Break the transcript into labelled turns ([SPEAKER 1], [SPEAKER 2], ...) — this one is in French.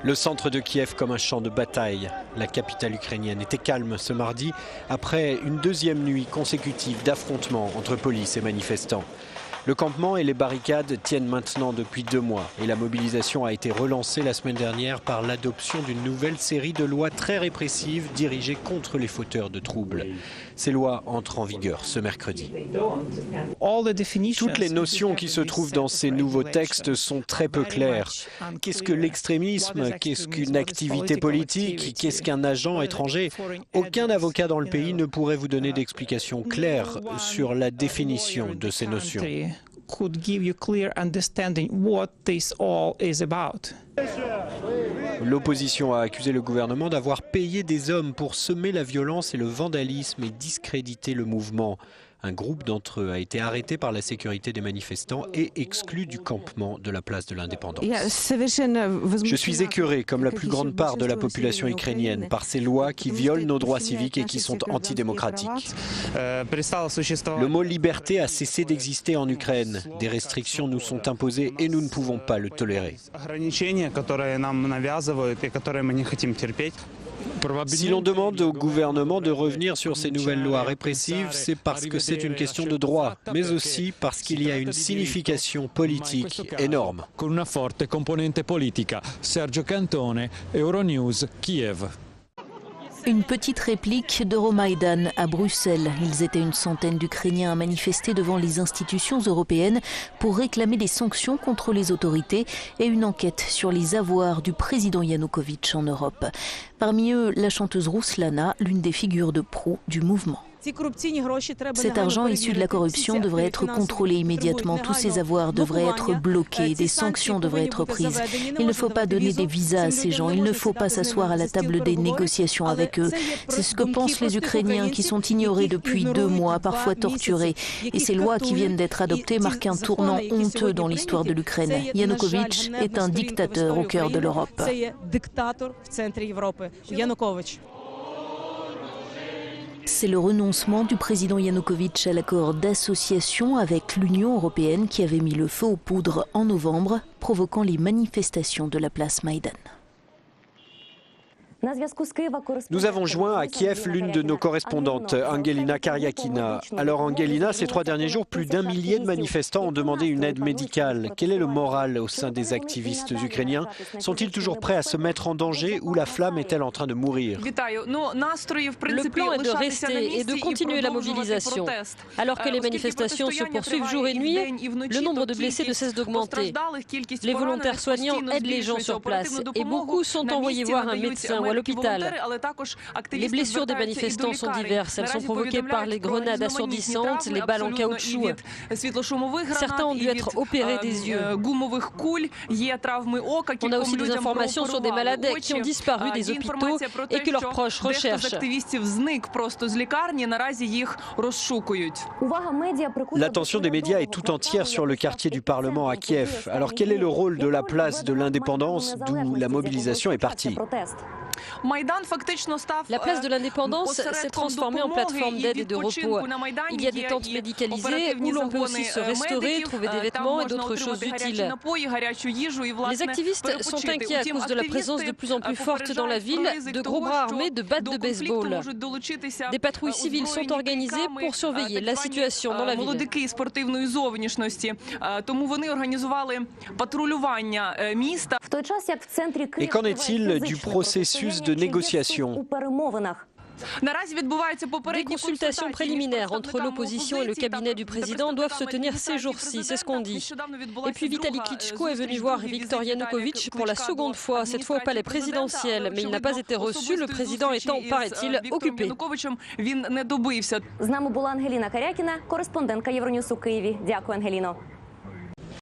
[SPEAKER 1] Le centre de Kiev comme un champ de bataille. La capitale ukrainienne était calme ce mardi après une deuxième nuit consécutive d'affrontements entre police et manifestants. Le campement et les barricades tiennent maintenant depuis 2 mois et la mobilisation a été relancée la semaine dernière par l'adoption d'une nouvelle série de lois très répressives dirigées contre les fauteurs de troubles. Ces lois entrent en vigueur ce mercredi. Toutes les notions qui se trouvent dans ces nouveaux textes sont très peu claires. Qu'est-ce que l'extrémisme? Qu'est-ce qu'une activité politique? Qu'est-ce qu'un agent étranger? Aucun avocat dans le pays ne pourrait vous donner d'explications claires sur la définition de ces notions. L'opposition a accusé le gouvernement d'avoir payé des hommes pour semer la violence et le vandalisme et discréditer le mouvement. Un groupe d'entre eux a été arrêté par la sécurité des manifestants et exclu du campement de la place de l'Indépendance. Je suis écœuré, comme la plus grande part de la population ukrainienne, par ces lois qui violent nos droits civiques et qui sont antidémocratiques. Le mot liberté a cessé d'exister en Ukraine. Des restrictions nous sont imposées et nous ne pouvons pas le tolérer. Si l'on demande au gouvernement de revenir sur ces nouvelles lois répressives, c'est parce que c'est une question de droit, mais aussi parce qu'il y a une signification politique énorme.
[SPEAKER 2] Con una forte componente politica. Sergio Cantone, Euronews, Kiev.
[SPEAKER 3] Une petite réplique d'Euromaïdan à Bruxelles. Ils étaient une centaine d'Ukrainiens à manifester devant les institutions européennes pour réclamer des sanctions contre les autorités et une enquête sur les avoirs du président Yanukovych en Europe. Parmi eux, la chanteuse Ruslana, l'une des figures de proue du mouvement. Cet argent issu de la corruption devrait être contrôlé immédiatement. Tous ces avoirs devraient être bloqués. Des sanctions devraient être prises. Il ne faut pas donner des visas à ces gens. Il ne faut pas s'asseoir à la table des négociations avec eux. C'est ce que pensent les Ukrainiens qui sont ignorés depuis 2 mois, parfois torturés. Et ces lois qui viennent d'être adoptées marquent un tournant honteux dans l'histoire de l'Ukraine. Yanukovych est un dictateur au cœur de l'Europe. C'est le renoncement du président Yanukovych à l'accord d'association avec l'Union européenne qui avait mis le feu aux poudres en novembre, provoquant les manifestations de la place Maïdan.
[SPEAKER 1] Nous avons joint à Kiev l'une de nos correspondantes, Angelina Karyakina. Alors Angelina, ces 3 derniers jours, plus d'1 millier de manifestants ont demandé une aide médicale. Quel est le moral au sein des activistes ukrainiens? Sont-ils toujours prêts à se mettre en danger ou la flamme est-elle en train de mourir?
[SPEAKER 4] Le plan est de rester et de continuer la mobilisation. Alors que les manifestations se poursuivent jour et nuit, le nombre de blessés ne cesse d'augmenter. Les volontaires soignants aident les gens sur place et beaucoup sont envoyés voir un médecin ou à l'hôpital. Les blessures des manifestants sont diverses. Elles sont provoquées par les grenades assourdissantes, les balles en caoutchouc. Certains ont dû être opérés des yeux. On a aussi des informations sur des malades qui ont disparu des hôpitaux et que leurs proches recherchent.
[SPEAKER 1] L'attention des médias est tout entière sur le quartier du Parlement à Kiev. Alors quel est le rôle de la place de l'Indépendance d'où la mobilisation est partie?
[SPEAKER 4] La place de l'Indépendance s'est transformée en plateforme d'aide et de repos. Il y a des tentes médicalisées où l'on peut aussi se restaurer, trouver des vêtements et d'autres choses utiles. Les activistes sont inquiets à cause de la présence de plus en plus forte dans la ville de gros bras armés de battes de baseball. Des patrouilles civiles sont organisées pour surveiller la situation dans la ville.
[SPEAKER 1] Et qu'en est-il du processus de négociation?
[SPEAKER 4] Des consultations préliminaires entre l'opposition et le cabinet du président doivent se tenir ces jours-ci, c'est ce qu'on dit. Et puis Vitali Klitschko est venu voir Viktor Yanukovych pour la 2e fois, cette fois au palais présidentiel, mais il n'a pas été reçu, le président étant, paraît-il, occupé.
[SPEAKER 5] З нами була Ангеліна Карякіна, кореспондентка Євроньюз у Києві. Дякую, Ангеліно.